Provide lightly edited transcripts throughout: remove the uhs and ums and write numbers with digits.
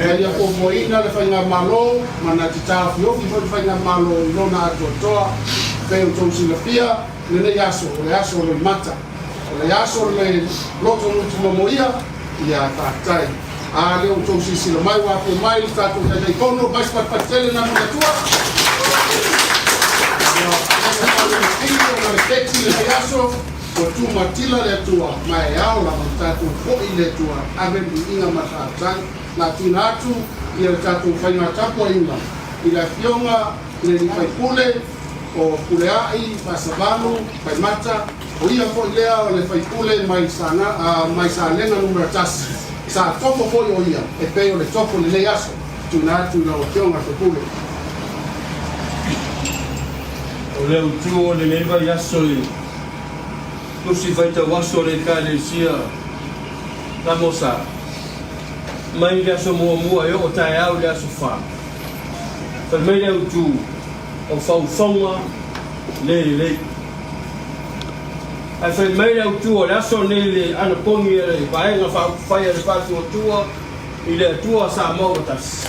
Ele ko moina le fainga malo, mana te tāwhio, ki fai fainga malo I lona atoa, peo tau silapia, le yaso, le mata. Le yaso le loto nuti momoia, ia tātai. A leo tau sila mai wa ko mai, tātou tai kono, mais patele na muna tua. Le teki le yaso, ko tu matila le tua, mai au la tātou hoi le tua, ave inga matatan. Na tinatu ia tatu fainga tapo inga ila fionga le ni fai pule o puleai pasabanu fai mata o ia ko lea le fai pule mai sanenga numero tas sa topo foi o ia e peo le topo le leaso tinatu na o fionga fai pule o le utuo le leva yaso i tusi fai ta waso le kalesia la mosa mai le so mua yo o tai au le so fa per mai le utu o fonga le ai fer mai le utu o le so le ana pongi le vai nga fa le fa tu tua I le tua sa mo tas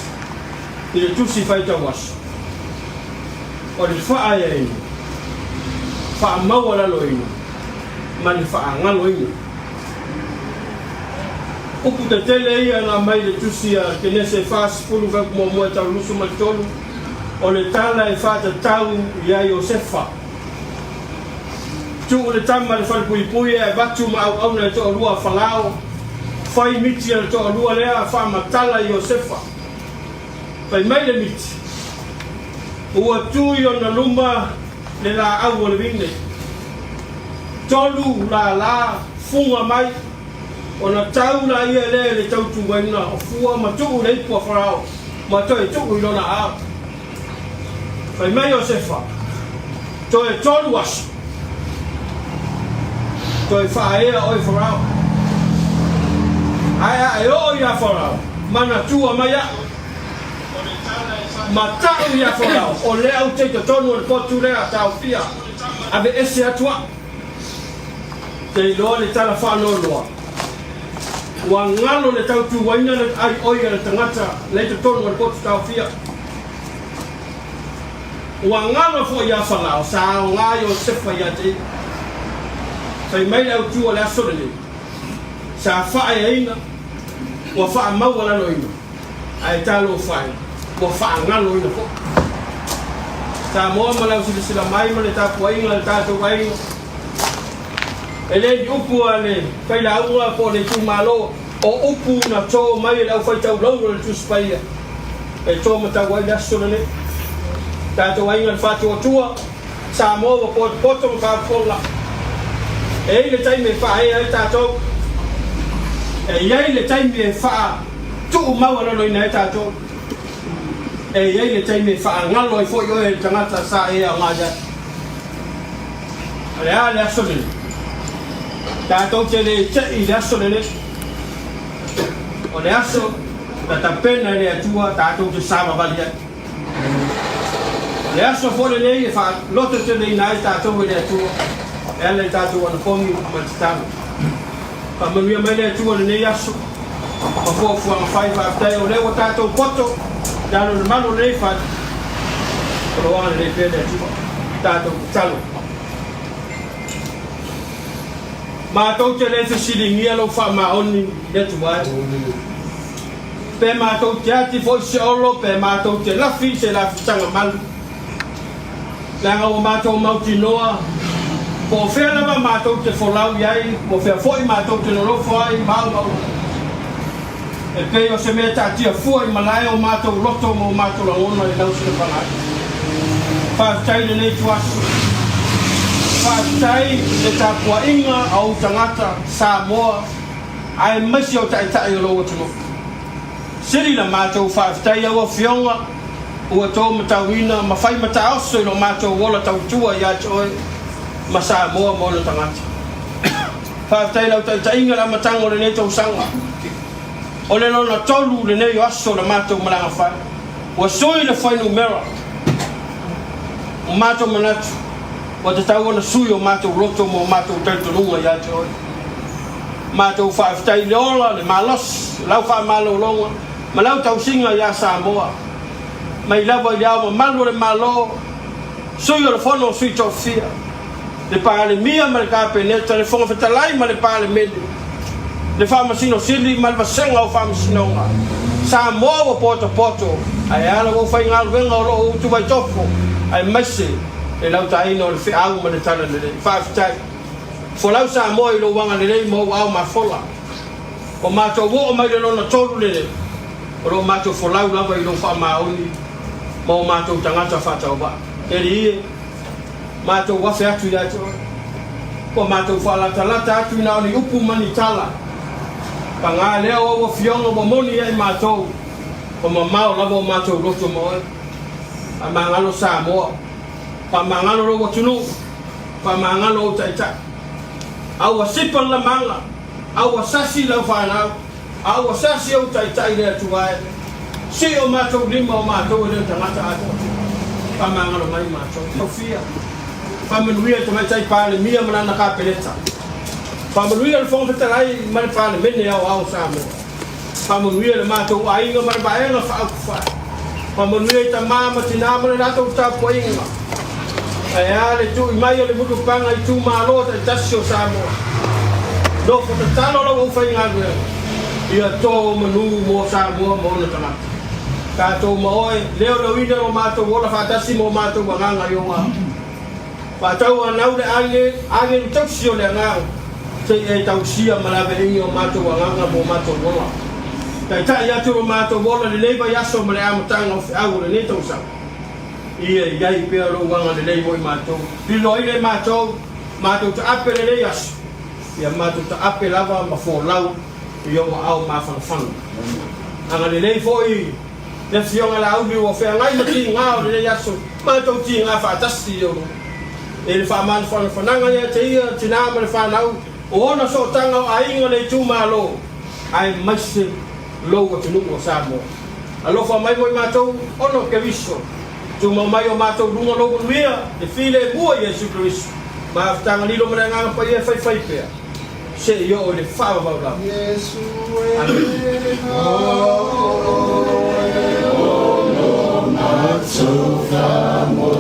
I le tu si fai ta was o le fa ai fa mau la loina man fa ngaloina o puta tele ia na mai le tusia ke nese fas pulu va mo mo ta lusu matolu o le tala e fa ta tau ia Josefa tu le tama le fal pui pui e batu ma au na to lua falao fai miti le to lua le fa matala Josefa fai mai le miti o tu yo na luma le la au le vine tolu la funga mai ona tau na ia le tau tu waina o fua ma tu le po farao ma to e tu lona a fai mai Josefa to e tolu was to e fa e o farao ai o ia farao mana tu ma ya ma tau ia farao o le au te tonu le potu le tau fia ave ese atua te lo le tala fa no lo wa ngalo le tau tu waina le ai oia le tangata le te tonu le potu tau fia wa ngalo fo ia falao sa nga Josefa ia te sai mai le tu le aso le sa fa ina wa fa mau la loina ai talo fai wa fa ngalo ina fo sa mo ma la sila mai ma le ta poinga le ta to waina ele upu ale kai la ua po le tu malo o upu na to mai la fai tau lo le tu spaia e to mata wai da so le ta to wai ngal fatu tua sa mo po poto ka fola e le tai me fa e ta to e ye le tai me fa tu ma wa lo ina ta to e ye le tai me fa ngalo fo yo e tangata sa e a ngaja ale so le ta to tele I le aso le o le aso ta pena le atua ta to te sama valia le aso fo le fa loto tele ina ta to le atua ele ta to ona pongi ma tama pa me me le atua le aso ma fo ma fai fa ta o le o ta to poto da no mano le fa o ana le pena atua ta to talo ma tau te le fesilingia lo fa maoni le tuai pe ma tau te ati fo se olo pe ma tau te lafi se la tanga mal la nga o ma tau mauti noa po fe la ma tau te folau yai po fe foi ma tau te no foi mal e pe o se me ta tia foi malai o ma tau loto mo ma tau la ona le lausi le fa tai le tuas Fatai le tapua inga au tangata Samoa ai masi o tai tai lo watu siri la mato fatai au fionga o to matawina ma fai mata oso lo mato wola tau tua ya toi ma Samoa mo lo tangata fatai la tai tai inga la matango le neto sanga o le no tolu le nei oso la mato malanga fa o soi le fai numero o mato manatu o te tau ona sui o mātou roto mo mātou tautonunga ia te oi. Mātou whaaftai le ola, le malos, lau wha malo longa, malau tausinga ia Samoa mai lava i au malu le malo sui o le fono sui tofia le pale mia ma le kapeneta le fonga fetalai ma le pale mele le famasino sili ma le vasenga o famasinonga Samoa o poto ai ala o fai ngal venga o lo tu vai tofo ai mese e lau taino le feau ma le tala le fafitai folau Samoa i lo wanga le mo au ma fola o mato wo mai le lona tolu le o lo mato folau lava i lo fa maoni mo mato tangata fata o ba eri mato wa fe atu ya to ko mato fala talata atu na ni upu mani tala panga le o fiongo mo moni ai mato o mama o lava o mato roto mo a mangalo Samoa pa mangalo ro tunu pa mangalo taita au sipan la manga au sasi la fana au sasi o taita ile tuai si o mato lima o mato le tangata ato pa mangalo mai mato Sofia pa menuia to mai tai pale mia mana ka peleta pa menuia le fong fetalai mai pale mene au Samoa pa menuia le mato ai nga mai ba nga fa pa menuia ta mama tinama le rato ta poinga ai ale tu mai le buku panga i tu malo ta tasio Samoa do ko ta talo lo fa inga ia to manu mo Samoa mo na tama ka to mo leo lo ina o mato wala fa tasi mo mato wanga yo nga pa tau na ule age tasio le nga se e tau sia malave ni o mato wanga mo mato wala ta ia tu mato wala le leva yaso male amtanga o au le neto sa ia iai pe ro wanga le leva i mato di lo ile mato ta apele le yaso ia mato ta apele lava ma fo lau yo au ma fan anga le leva foi le fionga la au o fe ngai mati nga le yaso mato ti nga fa tasti yo ele fa man fa nanga ia te ia tina ma le fa lau o na so tanga ai ngole tu malo ai masse lo o tunu o Samoa alo fa mai mo mato ono ke viso tu mai o mato lunga lo mia de file bua Yesu Cristo ma tanga ni lo mrenga pa ia fai pe se yo le fa ba ba Yesu no mato fa mo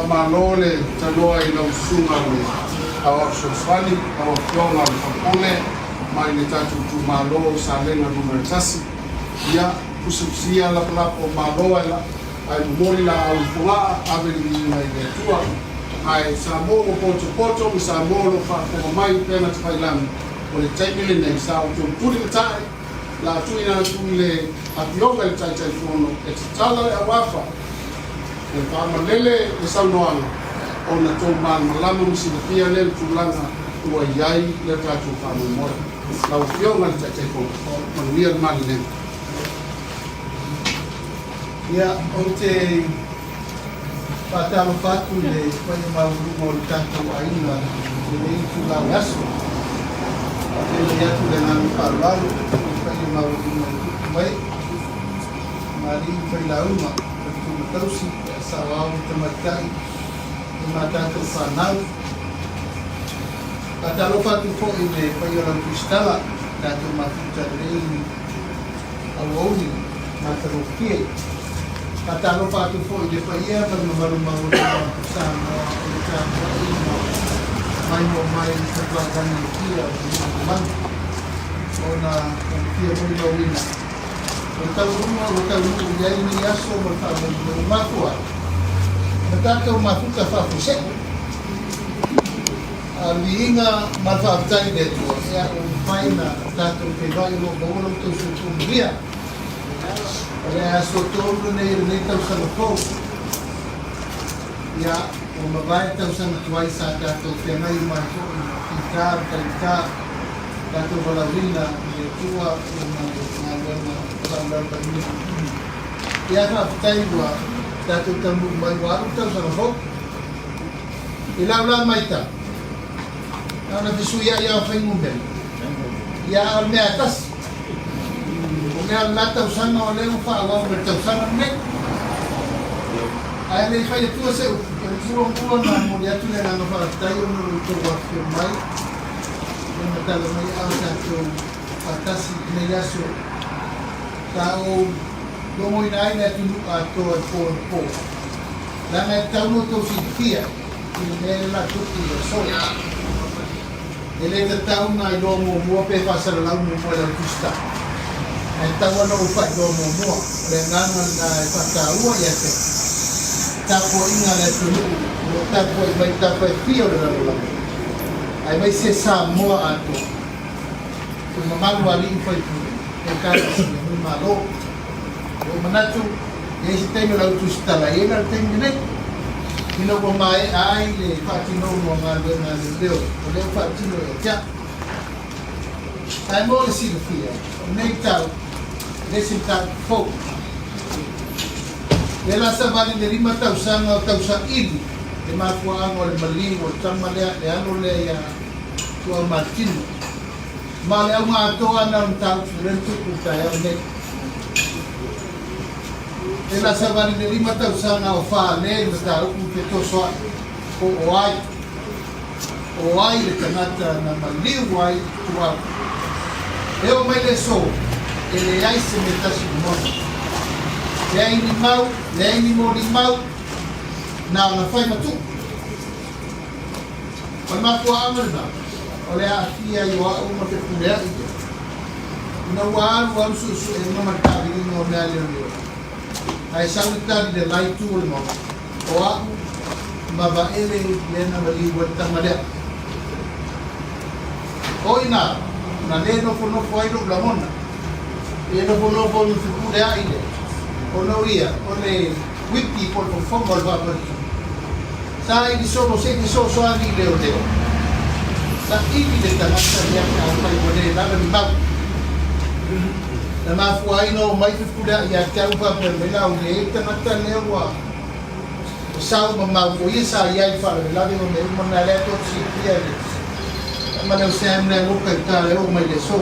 malole taloa i lau sunga le awa sofani awa fionga le whakone mai le tatu tu malo sa lenga numere tasi ia kususia la plapo maloa la ai mori la au funga ave ni mai le tua ai Samoa poto mi Samoa lo fa ko mai pena te failan o le taimile nei sa o tu puli tai la tu ina tu le apionga le tai fono e tala le awafa e whamalele e saunoanga o na tō malama musilipia le tūlanga ua iai le tātou whamumora. Lau whionga le taitei kōna, manuia le mani nena. Ia, o te whātalo whātu le whaia maurunga o le tātou aina le nei tūlau aso. A te le atu le ngāmi whāruaru, whaia maurunga o le mai. Mari whailauma, le tausi, sawau te matai i mātātou whanau. Ka talo whatu fo i me whaiora kristala, tātou mātuta rei au auni, mātaro kie. Ka talo whatu fo i le whaia, maru maru Samoa, i le tātou mai mo mai te whakani kia, o manu, o na kia mori lauina. O tau runga, iai ni aso, o tau makua. Tātou mafuta whapuseku. A liinga mawhaatai le tua, ea o whaina tātou te vai lo baulo tau su tūmria. Rea so tōru nei tau sanapou. Ia, o mawai tau sana tuai sa tātou whengai mai ko i tā, tātou walawina i tua o ngā wena whanau ni. Ia ka whatai wa tātou tamu mai waru tau sana ho. I lau mai tā. Nāna visu ia whaingumbeni. Ia al mea tas. O mea la tau sana o leo whaawau me tau sana me. Ai nei whai tua se u. Ua na mo ya tule na fa tai o no to wa ke mai na tala mai a ta to patasi ne ya so ta o do mo ina ina tu a to po la na ta no to si kia ni ne la tu ki so ele ta una do mo pe fa sa la mo mo la tusta ta wa no fa do mo le ngana na fa ta ua ya se tapo inga le tulu o tapo mai tapo fio le la ai mai se sa mo ato o mamalu ali foi e cara se me malo o manatu e se tem la tu stala e la tem ne ino ko mai ai le fatino mo ngalo na le deo o le fatino e ja ai mo le si fia nei tau nesse tau fo Ela sabali de lima tausanga o tausa ili e makua ango le malingo o tamalea e ano le ya tua martino ma le au ngā atoa na un tau rentu kutai au ne ela sabali de lima tausanga o wha le na tau ke tosoa o ai le kanata na maliu ai tua e o mai le so e le ai se me tasi mona Lei ni mo limau, na whai matu. O maku amarina, o lea atia i wa uma te purea i te. Ina waru waru su e mamartari i no mea leo leo. Ai saunitari de lai tu o le mau. O aku, maba ele lena mali wata malea. O ina, na le no fonofo ai lo lamona. E no fonofo no te purea i le. O no ia, o le wiki por fongo al vapori. Sa i solo se di so ani leo leo. Sa i le tangata ia ka mai pone na le mau. Na ma fu ai no mai tu kuda ia ka upa per mela o le tangata leo wa. Sa o ma o ia sa ia i fa le la de me mo na le to si ia le. Ma le se am le o ka ta le o mai le so.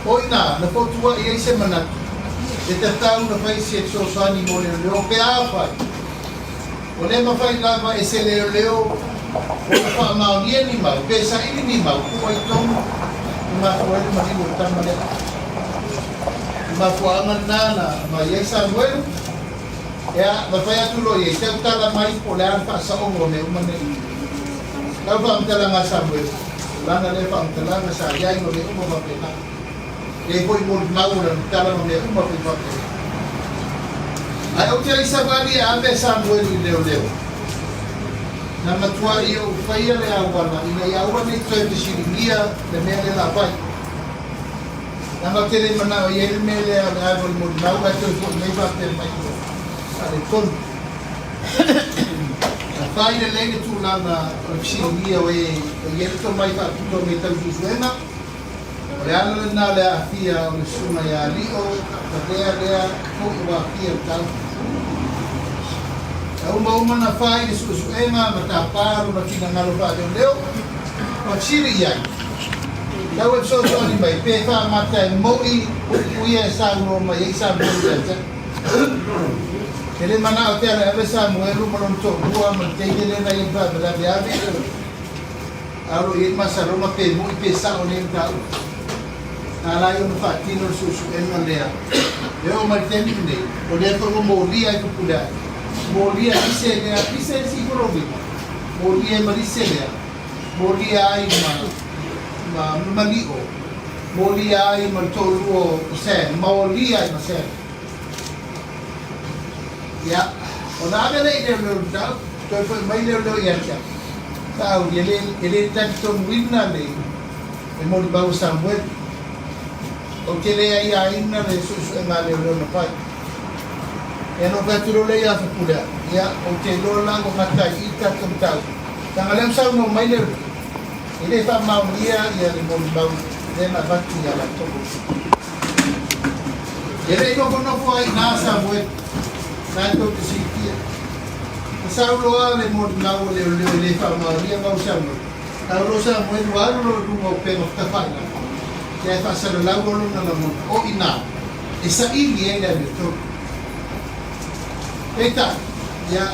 Oina, na fotua ia se mana e te tau na whai si e so sani mo leo leo pe a whai. O le ma whai lava e se leo leo o na wha mao nia ni mau, pe sa ini ni mau, kua i tomu, i ma kua ele ma himu tama lea. I ma kua angan nana, ma iei sa nuelu, ea ma whai atu lo iei, teo tala mai po le an wha sa ongo me umane i. Lau wha amtala nga sa nuelu, lana le wha amtala nga sa iai no me umama pe na. E foi mo maura tala no me uma pe pape. Ai o te isa vali a me Samuel i leo leo. Na matua i o whaia le awana, ina i aura nei toi te siringia le mea le la pai. Na ma te le mana o i ele me le awa i mo mau a toi fo mei pape mai ko. A le tonu. Na whai le lene tu lana o siringia o i ele to mai pa puto me tau tusuena. O le ana na le afia o le suna ia lio, ka lea ko i wa afia tau. E uma na whai le suenga ma ta paru na kina ngalo wha leo, o siri iai. Tau e so ni mai, pe wha mata e moi, uia e sa uno mai, e sa moi te. E le mana o te ana e sa moi, lu manon to bua, ma te i le na i wha bela de avi. Aro i masa roma pe moi, pe sa o le tau. Alai o fatino su en lea. Eu mai teni nei. O le to mo lia i pula. Mo lia ise si provi. Mo lia ma ise lea. Mo lia ai ma malio. Mo lia ai ma tolu se. Mo lia ai ma se. Ya. O na le le da. To mai le ia cha. Tau ele tanto winna le. E mo ba Samuel. O ke lea ia ina le susu e ngā leo leo na pai. E no kai turo le ia whapura. ia o te lola o matai i tatou tau. Tanga leo sau no mai leo. I le wha maunia ia le mori mau le na vatu ia la toko. E rei nofo ai nasa moe nai tau te sikia. Sau loa le mori mau le wha maunia ngau sau moe. Tau lo sa moe luaru lo runga o pengo whawhaina. Ia wha sara lau olo na la mona o ina. E sa ili e le toko. Eita, ia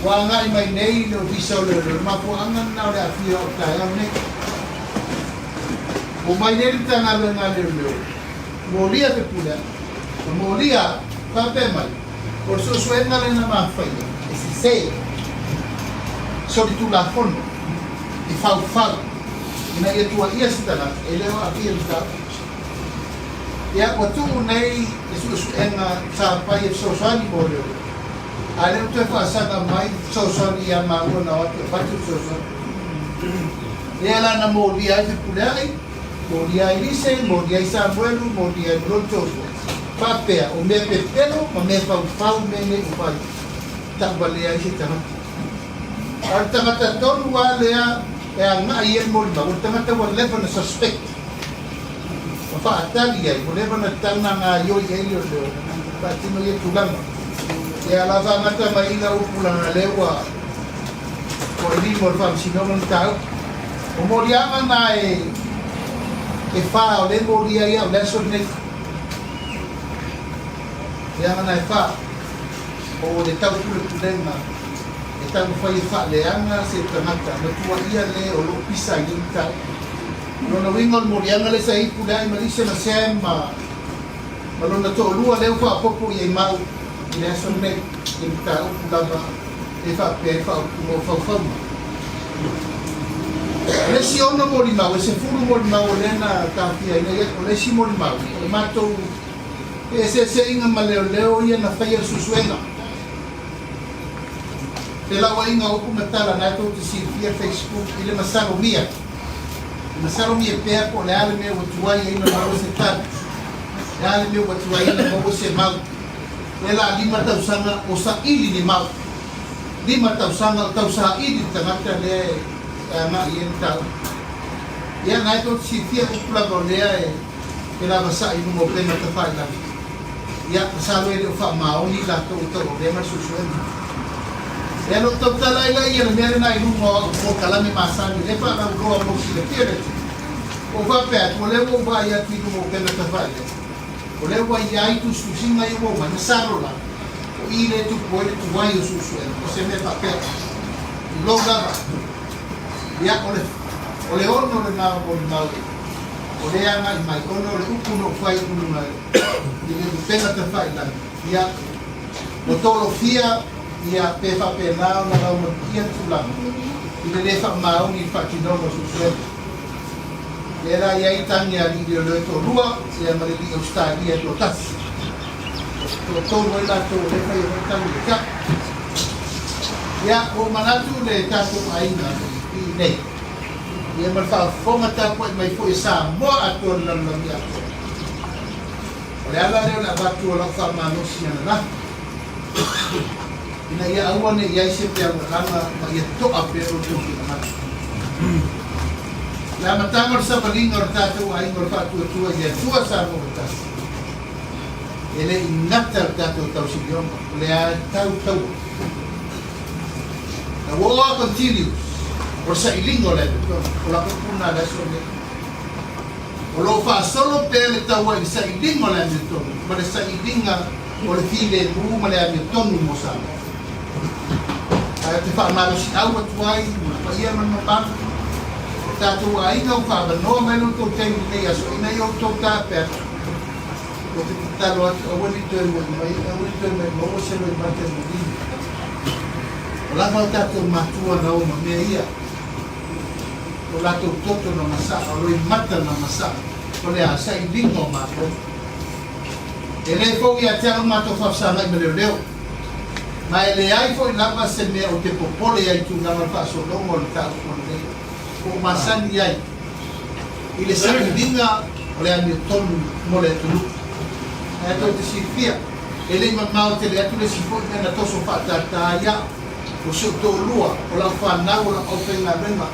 wanga i mai nei le ofisa o le mapo angan na le afia o tai au nei. O mai nei le tanga le nga le leo. Molia te pula. O molia, pape mai. Por so suena le na mawhaia. E si se. Sori tu la fono. I fau fau. Ina ia tua ia sitana. E leo afia le tau. Ia o tu nei e suena sa pai e so sani mo leo. Ale te whaasanga mai, sosoni ia maua na wate, watu sosoni. Ea la na mōria ai te puleai, mōria ai lise, mōria ai Samuelu, mōria ai Mrotoso. Whapea, o mea pepelo, ma mea pau mene upai. Tāwalea ai se tangata. Ar tangata tonu wā lea, e a ngā i e mōrima, o tangata wa lewa na suspect. Ma whaatali ai, o lewa na tanga ngā ioi ai leo, whaatino i e tulanga. E ala whangata mai ina upula na lewa o e limo o whamsinonga ni tau. O mori anga na e wha o le mori ai au leso nei. E anga na e wha o le tau pule pulenga. E tau whai e wha le anga se tangata. Na tua ia le o lo pisa i ni tau. Lona winga o mori anga le sa i pule ai malise na sem ma lona to lua leo wha popo i e mau. Ia son nei i ta lava e fa pe fa mo fa fa. Le si ona mori mau se furu mori mau lena ta fia ia le si mori mau e mato e se inga maleo ia na faia susuenga. Te lawa inga oku matala na to te si via Facebook ile masaro mia. Masaro mia pe ko le ale me o tuai ina mau se ta. Le ale me o tuai ina mau se mau. Ela 5 tausanga o sa ili ni mau. 5 tausanga o tausa ili tangata le nga i en tau. Ia nai to si fia upula ko lea e la basa i mo pena ta fai la. Ia sa le o fa maoni la to o le ma susueni. E no to tala ila ia le mere nai mo kalame masani le pa na roa mo si le tere. O va pe ko le mo va ia ti mo pena ta fai. O le wa ia tu susinga i wo mana sarola. O ile tu pole tu vai o susueni. O se me papel. Loga. Ia o le ono le nga o mau. O le anga i mai ono le upu no fai unu mai. I le pena te fai la. Ia o tolo fia ia pe fa pe na na la mo ia tu la. I le fa mau ni fa ki no susueni. Era ia i tangi a li le to rua ia ma le li o sta ia to tas. To no la to le fa ia tangi ka. Ia o manatu le tato ainga i nei. Ia ma fa fonga ta ko mai fo isa mo ato na na ia. Le ala le la batu la fa ma no si na. Ina ia awane ia se pe ama ma ia to a pe o to ki na. La matangor sa balingor tatu ay ngor patu tua ya tua sa mo tas. Ele inatar tatu tau sigion le tau. La war continues. Or sa ilingo le to. Ola ko puna la so ne. Olo fa solo pe le tau ay sa ilingo le to. Pero sa ilinga o le file mu male a to mo sa. Ay te fa malo si agua tuai, pa ia man pa. Tatu ainga o whaaba noa mai no tō teimu nei aso ina i o tō tāpea. O te talo atu awani tōi mai maua selo i mate mo dini. O lama o tātou matua na oma mea ia. O lato toto na masa, o loi mata na masa. O le asa i lingo mato. E le fōu i a tiaga mato whafsanga i maleo leo. Ma e le ai fōu i lama se mea o te popole ai tu lama whaaso longo le tāu kone leo. O masani ai i le saki dinga o le ami tonu mo le tunu e to te sifia ele mamau te le atu le sifo na toso whaatata ia o se to lua o la whanau o la openga renga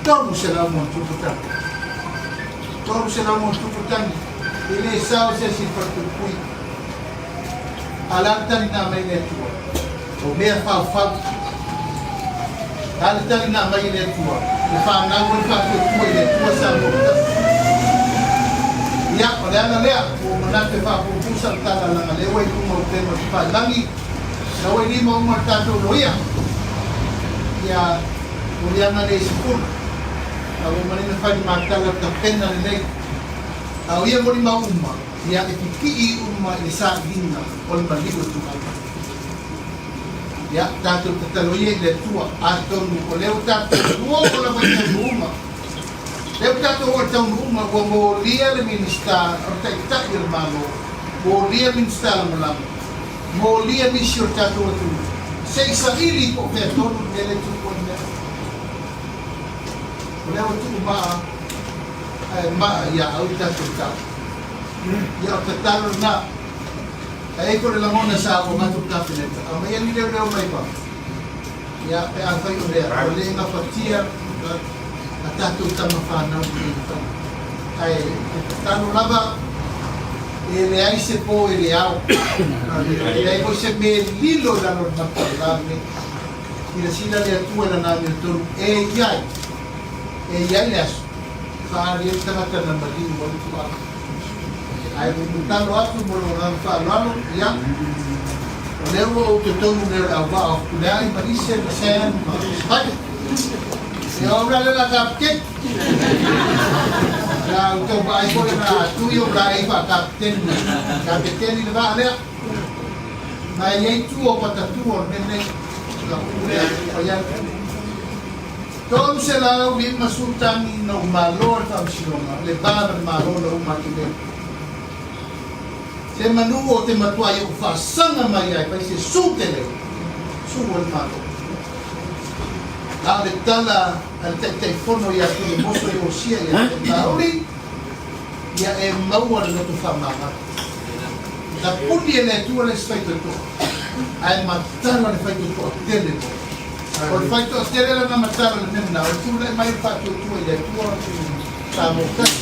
tonu se la mo tuputangi tonu se la mo tuputangi ele sao se si whakupui alantari na mai ne tua o mea whau alantari na mai ne tua e whanau o whakupui ne tua sa mo ia o le ana lea o manate whakupusa tala langa lewa i kuma o tema whalangi na wai lima uma tātou loia ia o le ana le sipuna a o manina whai mātala ta pena le nei a o ia mori ma uma ia e piki uma i sa hina o le manigo tu mai ia tātou tataloia i le tua a tonu o leo tātou ua o la mai tanu uma leo tātou o tanu uma ua mo lia le minista o taitai le malo mo lia minista la malama mo lia misi o tātou atu se isa ili po pia tonu le le tuku o lea o leo tuku maa ia au tātou tātou ia o tatalo na e ko le lamona sa o matu kafineta a mai ni leo mai pa ia pe a fai o lea o le nga patia a tatu tama whanau ki ta ai tatalo lava e le ai se po e le au e ai ko se me lilo la no matala i le sila le atua la na me tonu e iai le asu whaari e tamata na malini wali tua ai mutalo atu mo lo ngan fa lalo ya o leo o te tonu le ava o le ai marise le sen ai e ora le la kapten la to vai ko na tu yo brai fa kapten le va le na ye tu o patatu o nene la ure o ya todo se la vi masultani no malor fa silonga le baba malor no makile se manu o te matua i o whasanga mai ai, pai se sūtele, sūo le mato. A le tala, al te whono i a kune moso i o sia i a te tauri, i a e maua le noto whamanga. Ta puni e le tua le sfaito to, a e matara le whaito to a tele to. O le whaito a tele la na matara le memna, o tu le mai whaito tua i le tua, sa mo kasi.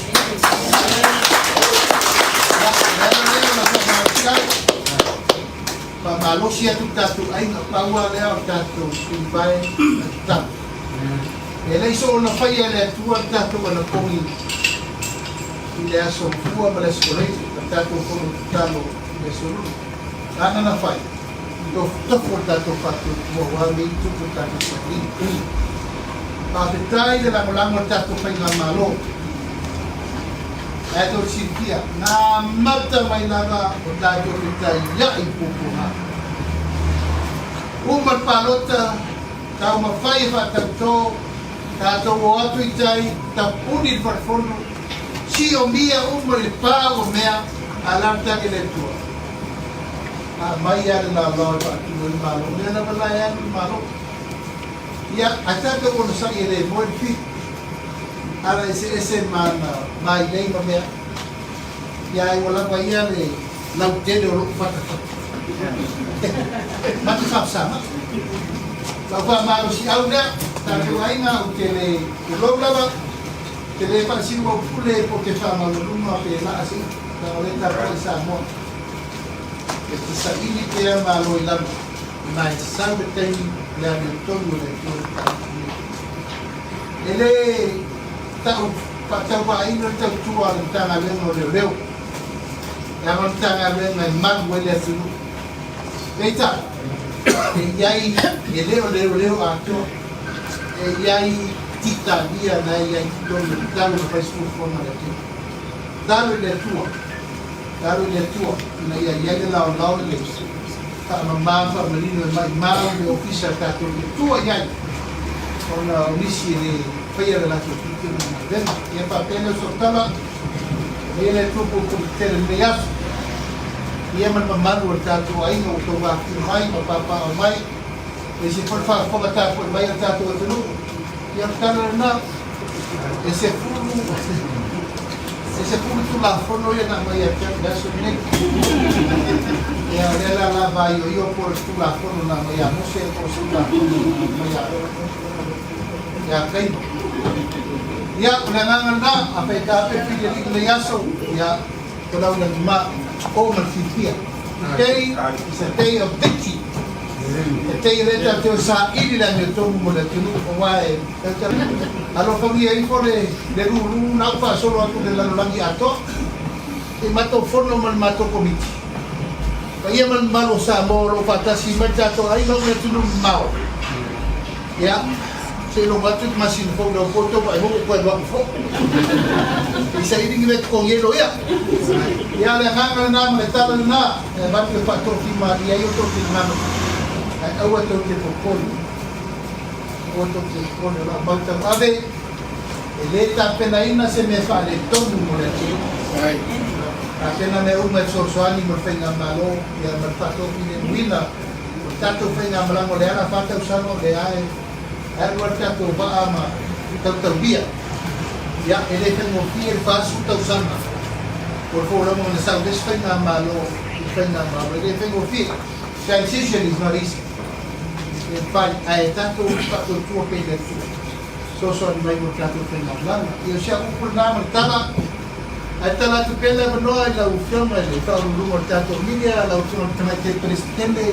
Pamalosi atu tatu ai na paua le o tatu kubai tatu. Ele iso ona fai ele tua tatu ona kongi. Ile aso fua mala skole tatu kono talo le solo. Ana na fai. Do tofo tatu fatu mo wami tu tatu sali. Pa detai de la molamo tatu fai na malo. Ato sintia na mata mai lava o tato kita ia i pupuha. Umar palota tau mawhai whatato tato o atu i tai ta puni farfono si o mia umar i pā o mea alanta i le tua. A mai ale la loa whatu i malo. Lea na malai anu i malo. Ia atato o na sai ele mo i fi. Ara ese mana mai nei ma mea ia ai wala wa ia le lau tele o loko whakata mati whapsama lau wha maro si au nea tātou aina o tele o lau lava tele whasiru au pule po te whamalo luma pe laasi ka o le tātou i Samoa e te sa ili te a malo i lama mai sawe tei le ane tonu le tonu ele tau patau pa ino tau tua le tanga lengo leo leo ya man tanga lengo e man wele sulu leita e iai e leo ato e iai tita dia na iai don talo na Facebook forma le tu dalo le tua na iai lao le ta mamma marino mai mau de ofisa ta tu tua iai ona misi le fai la tutto ben e papel sottava e le tupo con termias e man mamma tato ai no to va mai papà mai e se por fa come ta por vai tato e no e tano na e se ese punto la fono ya na mai atia gaso nek ya la vai yo por tu la fono na mai no sé por su la mai ya kai ya nanangan na apa ka pe pilih le yaso ya kalau na ma o malfitia day is a day of victory. Te reta te sa ili la me tomu mo le tunu o wae. Alo fangi ai fore de ru na fa solo aku de la langi ato. E mato forno man mato komiti. Kaya man malo sa mo lo fatasi mata to ai no me tunu mau. Ya. Se lo batu masin fo do poto ba mo ko ba fo. Isa ini ngi ko yelo ya. Ya le hanga na me tala na ba te fa to fi ma ya yo to fi na. Awal tu kita pukul, la bangsa abe, leta penaina se me fale todo mundo aqui. Apenas me uma sorsuani me fez malo, e a mercato de muina, tanto fez malo le ana falta usando le ai, algo tanto va ama, tanto via. Ya ele tengo fiel paso usando. Por favor, vamos a saber si fez malo, ele tengo fiel. Transition is not easy. In fact, I tanto tuo pede tu. So mai mo trato pena blana. Io sia un problema tala. Ai tala tu pela no ai la ufiama le fa un rumor tanto media la ufiama tama te presidente.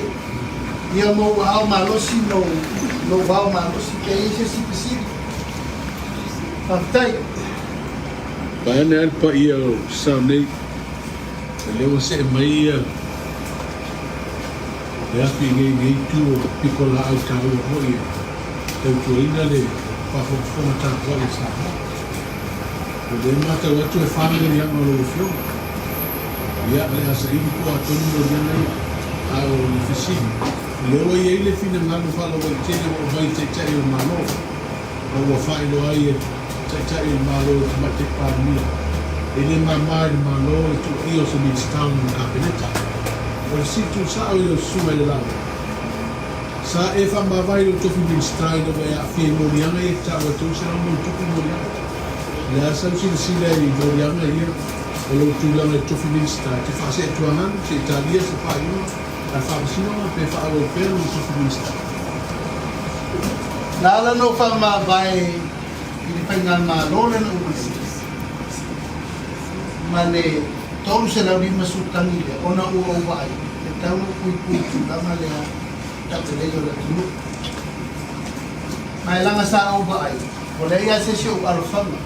Io mo ao malosi no ao malosi que esse se precisa. Fantai. Paene al pa ia sa nei. Leo se mai le api ngai tu pikola au karo hoi te tuina le pa fo ta ko le sa le mata watu e family ya no lo fio ya le asa i ko atonu no yana au le fisi le o ye le fina ngalo fa lo te o vai te o malo o fa lo ai te o malo mate pa mi ele mama malo tu io se mi sta un capinetta o situ sa o sume le lava sa e fa ma vai lo tofi bin strai do ya fi mo ni anga e ta o tu sa mo tu mo ni la sa si si le ni do ya ma ia o lo tu la le tofi bin strai ti fa se tu anan se italia se fa io la fa si no pe fa o pe lo tofi bin strai Nala no fa ma vai i pengal ma lo le no mane tau se la lima sultani le ona u o vai e tau no kui la male ta le yo la tu mai langa sa o vai o le ia se sho al fama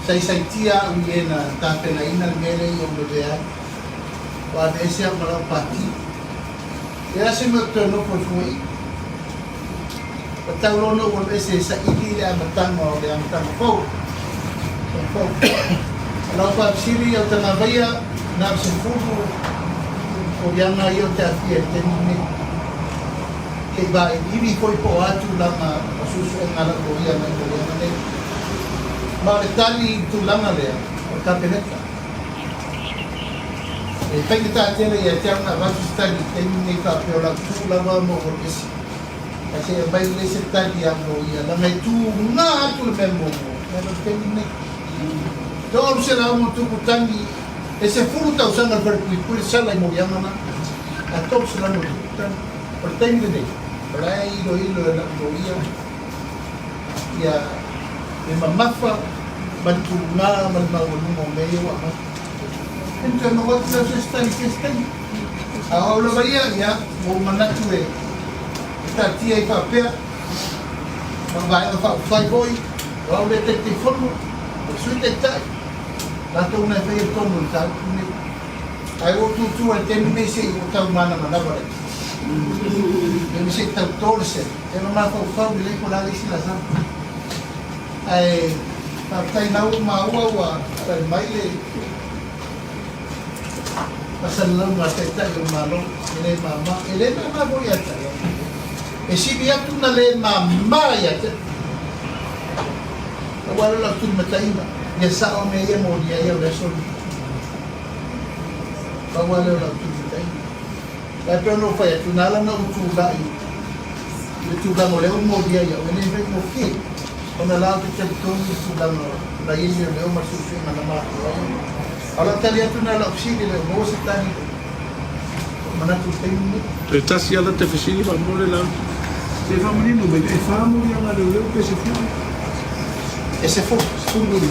sai tia u yena ta pena ina ngere yo me vea wa de se mala pati era se me torno por fui tau no o se sa iki le matanga o le matanga fo Kalau Pak Siri yang tengah bayar nak sepuluh, yang ayat terfiat ini, keba ini koi poatu lama susu ngalah korea mana, mak tali itu lama le, kabinet. Tapi kita ada ya tiang nak bagus tali, ini kapi orang tu lama mau bersih. Kasi bayi lesir tali yang korea, lama itu ngah tu lebih mau, kalau ini. Todo se la mo tu kutangi ese fruta usando el percuipur sala y moviendo na a todo se la mo tu kutangi pertende de por ahí lo de la movía ya de mamafa bantu na malmawo no medio ama entonces no va a ser esta y que está ahora vaya ya mo manatue esta tía y papel va a fly boy va a detective formo soy detective Lato una fe el tono el tal, ay o tu el tema me se o tal mana mana para. Me se tal torce, eu não mais falo de por ali se lazar. Ai, tá na uma ua para maile. Pasal lang mateta yung malo, ele mama voy a estar. E si dia tu na le mama ya. Awal la tu mataina. Ya sa o me ya mo dia ya resol bawal la tu tay pero no fue tu nala na tu ga mo le mo dia ya when in mo ki ona la te tonu tulanga la ili leo masusu na nama ala tali atu na la ofsini le mo se tani mana tu tenu E tasi ala te fesini pa mole la. Te famanino me e famo ya na leo pe se fu. ese fo sungu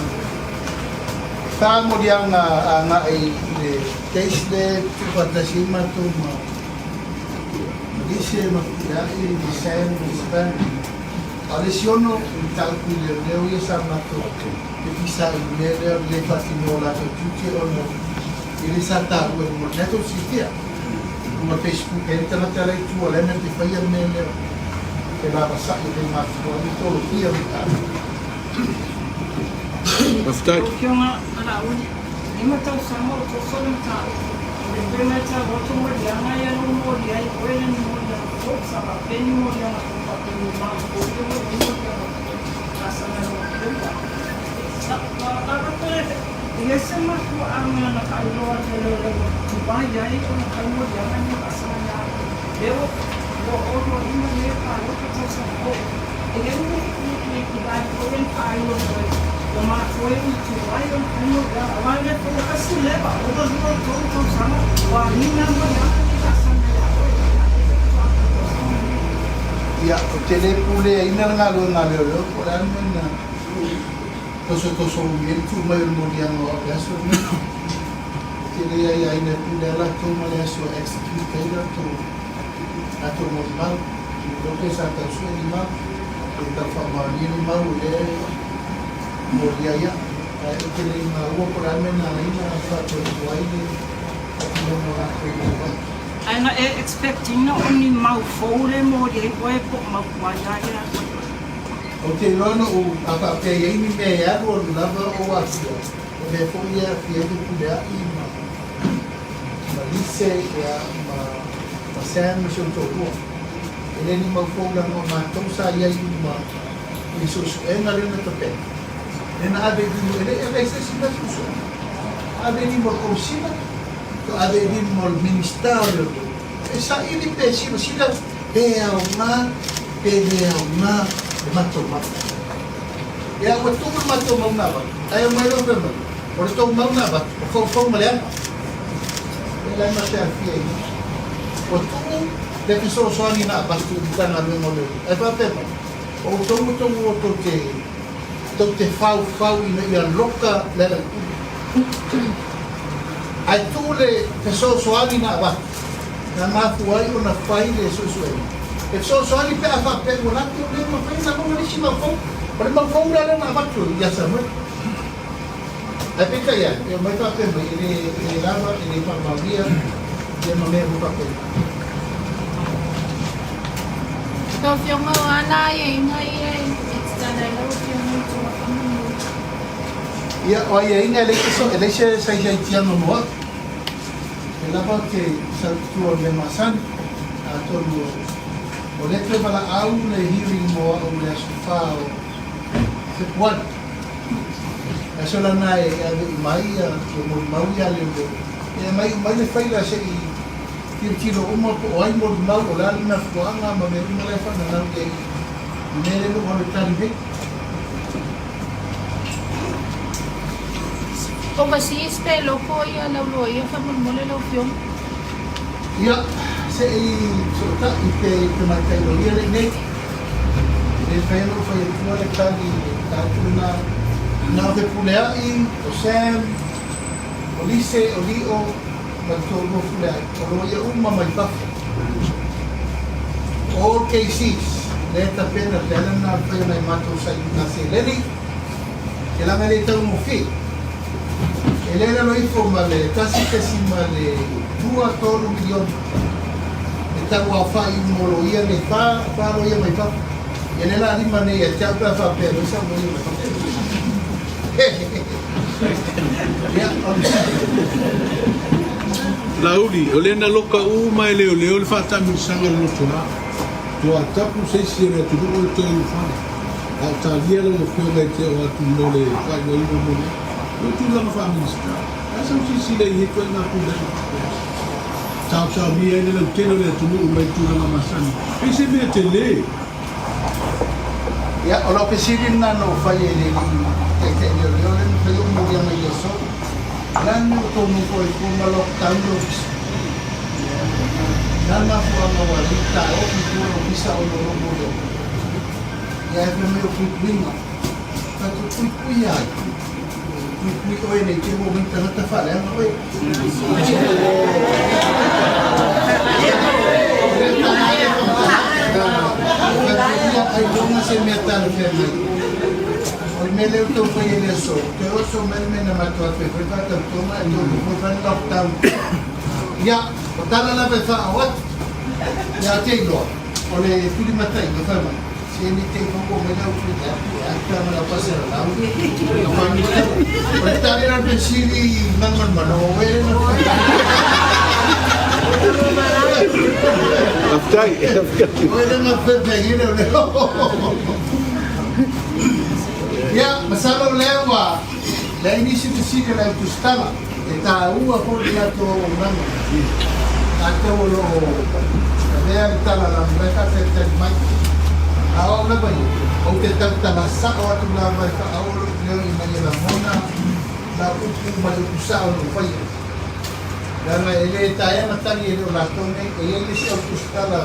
fa mo dia nga ai le taste tu pada sima tu ma dice ma ya i design span Alessiono il calcolo leo ya sama tu e bisa le fatino la tutti ono ili sata ko mo neto sitia mo Facebook e tana tala tu ala me te fai me leo e la passa e ma tu to ia Aftai. Kiona ala uni. Ima tau sama o solo ta. Le pena ta o to mo dia na ya no mo dia I ko ele mo dia ko sa ba peni mo dia na ko pa peni ma ko yo mo dia na sa na no dia. Sa ba ko le. Ia se ma ko ama na ka lo a le le tu ba ya I ko na ka mo dia na ni ka sa na. Deo o no ima le pa lo ka ta sa ko. Ele ni ki ba ko en pa lo Uma foi muito lá e um lugar lá ele falou que se leva outras duas coisas sama o ali na manhã está sendo ya o tele pule ina ngalo por almen toso bien tu mai mo dia no aso tele ya ina pule la tu mai aso execute to ato normal lo que sa ta su ni ma ta fa ni ma ule Moriaya, tele ma uo por almen na ina fa to waide no mora ko Ana expecting no only mau fole mo dia ko e po mau waya ya. O te lono o apa pe ai ni me ya ro lava o asia. O me fo ya fie tu puda I ma. Ma lise ya ma sen mi so to ko. Ele ni ma fo la no ma to sa ya I ma. Ni so so e na le na to pe. Ena ave di ele se si na so. Ave ni mo ko sina. To ave ni mo ministerio. Esa ili pe sino sila pe una matoma. Ya ko tu matoma na ba. Ay mai lo pe. Por to mau na ba. Ko malean. Ela na te afia. Ko tu de que so ani na ba tu tan na mo le. Ay pa pe. O to te fau ina loka le. Ai tu le que so ani na ba. Na mafu ai ona fai le so e so ali pe afa pe wala tu le ma pe na mo ni sima fo por ma fo ura na ba tu ya sa mo ai pe ka ya e mai ta pe ni lava ni pa ma dia ye no me bu pa pe to fiong ana ye ngai external lo fiong to ya o ye ina le so ele se ti no mo e lava ke sa tu le masan a to o le te mala au le hearing mo o le asufao se puan e so la nai a mai a mo mau ya le e mai le fai la se I tiro uma o ai mo mau o la na fuanga ma me una le fa na le me le mo le tani be overseas pe lo ko ya lo ya fa mo le lo fiong ya se so ta pe ma ta lo ya le ne e fai lo fai tu le tani ta tu na de pulea I o sem o lise o lio ma to mo pulea o lo ya uma mai pa all cases le ta pena le na pe na mato sai na se le ni que la me le ta mo fi ele era lo informale casi que si male 2 milioni ta wa fa I mo lo ia ne fa lo ia mai fa ele la di mane ya ta pa fa pe sa mo ia fa ya Lauri, o le na loka u mai leo le fata mi sanga no tuna. Tu atapu se si re tu o to i fa. A ta lia le mo fio le te o tu no le fa yo I mo le. O tu la fa mi sta. Asa si le I ko na ku le. Ciao mi ene le te no le tu no mai tu na masani. E se me te le. Ya, kalau pesirin na no fai ele ke yo le pelo mo ya me so. Lan no to mo ko ko malo tanto. Dan na fu ama walita o ki ko bisa o no mo do. Ya me me ku pinga. Ta tu ku ya. Ku ko ele ke mo min ta ta fa le no we. Ay, ¿cómo se me está enfermo? Hoy me leo todo fue en eso. Pero eso me mató a fe. Fue para que toma el todo. Fue para el lockdown. Ya, botar la vez a what? Ya tengo. O le fui matar y no fue mal. Si me tengo como me la oferta, ya está me la pasé al lado. No fue mi lado. Ahorita era el vecino y no, no, ya, masalah lewa. La inisi kisika la kustama. Eta uwa por la to nang. Ata wolo. Dia tala la mereka tetek mai. Awak na bai. O tetek tala sa awak la mereka awak le imani la mona. La upu mai kusao no pai. Dan ele taya matang ele latone ele si kustala.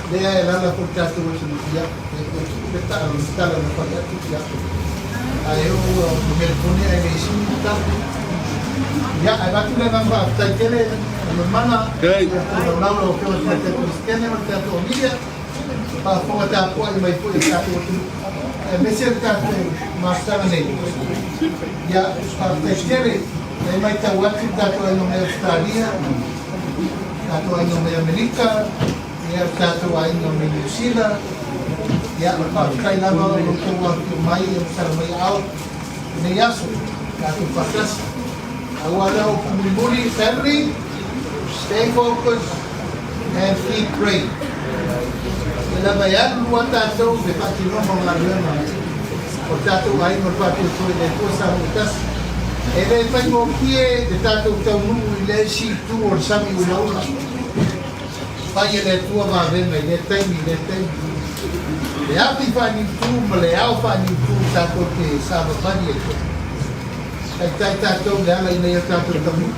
Dia la portato dia. Kita instala na pai dia. Ayo melpone ay isin ta. Ya, agak tu dah nampak. Tak kira mana. Kalau kita macam Kristian macam tu dia. Apa macam apa yang mai pun satu tu. Mesir kat master ni. Ya, tak kira. Mai tahu waktu kat orang yang Australia, kat orang yang Amerika, ya kat orang yang New Zealand. Ya, lepas kali lama untuk waktu mai yang sampai out. Ini yasu. Kat pakas. Awala kumulibuli family, stay focused and keep praying. Kailangan luar tato de patino mga lema. O tato ay magpapil ko de ko sa utas. Ele pa mo kie de tato tamu ile si tu or sami ulaula. Paye le tu ma ven me le time. Le api pa ni tu male au pa ni tu tato ke sa ba ni ko. Ay tato le ala ina tato tamu.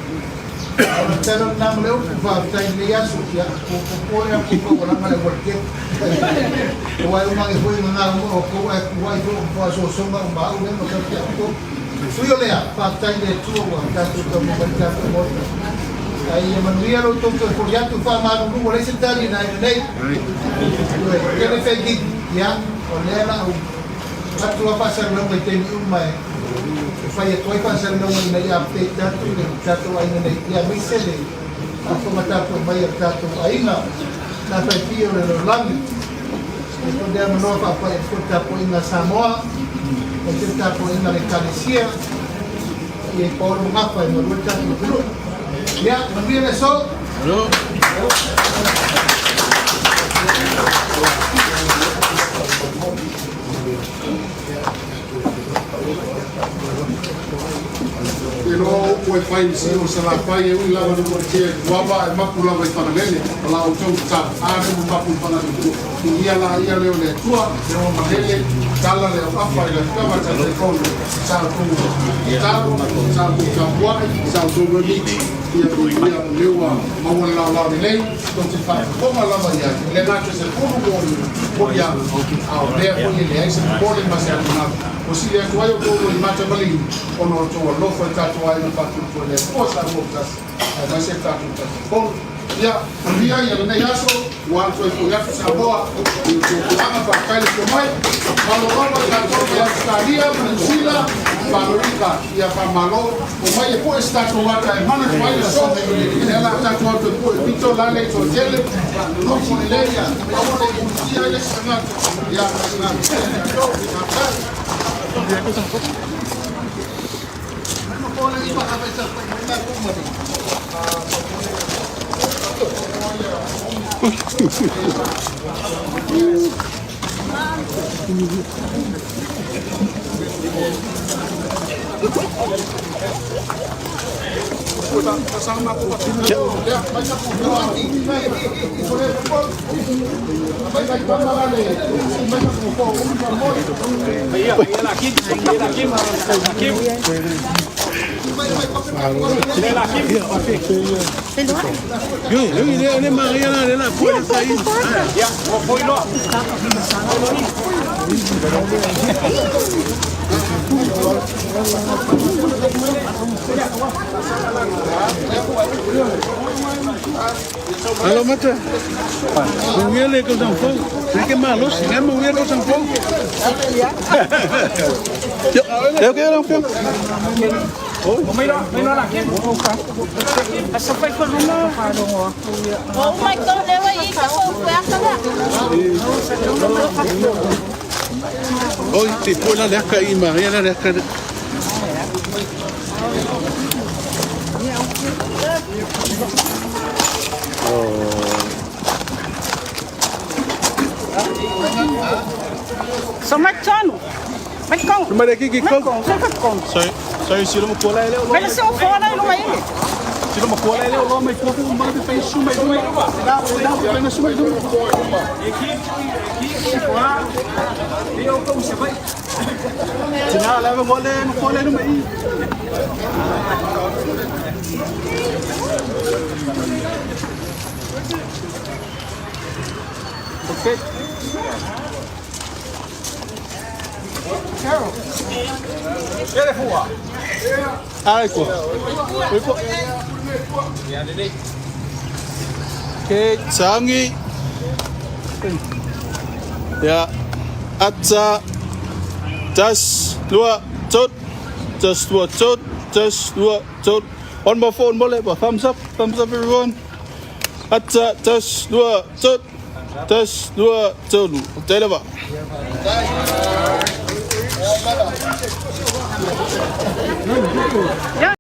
Orang tahu nama leu, faham saya ni ya sucia. Kau yang kau orang mana berket. Kau yang mana kau yang mana kau yang sosok bau yang macam tu. Suyo le ya, faham saya ni tu orang tato tamu berkat semua. Ay manusia lo tu kerja tu faham malu boleh sedari naik. Kena fake ya, oleh lah. Satu apa saya nak bertemu umai. Faya koi pasal no man na update dato ay na ya misele ako matapo may dato ay na pa pio na lang ito dia menova pa ito tapo ina Samoa ito tapo ina Indonesia y por mapa no lucha no ya también eso hello Pero fue país o se la pague un lado de porque guapa es más pula vai para nele la o teu tá a no papo para tu e ela ia leo le tua no manele cala le apa ile kama cha se con sa tu sa tu capua sa tu beli ia tu ia lewa mau la lei to se fa como la vaya le nacho se como por ya ao le por ele se por mas é nada o si le tuayo como el macho malin o no to lo fue tatuaje no para tu le cosa botas mas é tatu con ya dia ya le yaso wa to ya saboa e to ama para cair com mai malo malo tatu ya estaria Venezuela Valorica ya para malo o mai po está com a mana vai só ela tatu to pito la le to tele no con ella vamos a decir ya sanat ya sanat no pone ni para pensar para como Kasama ko pati. Ini Maria lah, puede sair. Halo mata, mengilir kau sampung, sedikit malu, singa mengilir kau sampung. Yo kaya lang film. May lo laki. Asapay ko rumah. Oh my God, lewa ikaw kuya ka na. Oh, tipo la leca y Maria la leca. So macam Macam Cuma ada kiki kau. Macam Saya sila mo kulay leo. May lasing fora na lumay. Sila mo kulay leo, lo may kopi mo mga pa sumay do. Dah na sumay do. Dia kau siapa? Sina la mo kulay do mai. Okay. Ai ko. Okay, sangi. Ya. Atsa. Tas dua cut. Tas dua cut. Tas dua cut. On my phone boleh apa? Thumbs up everyone. Atsa tas dua cut. Tas dua cut. Betul apa? Ya.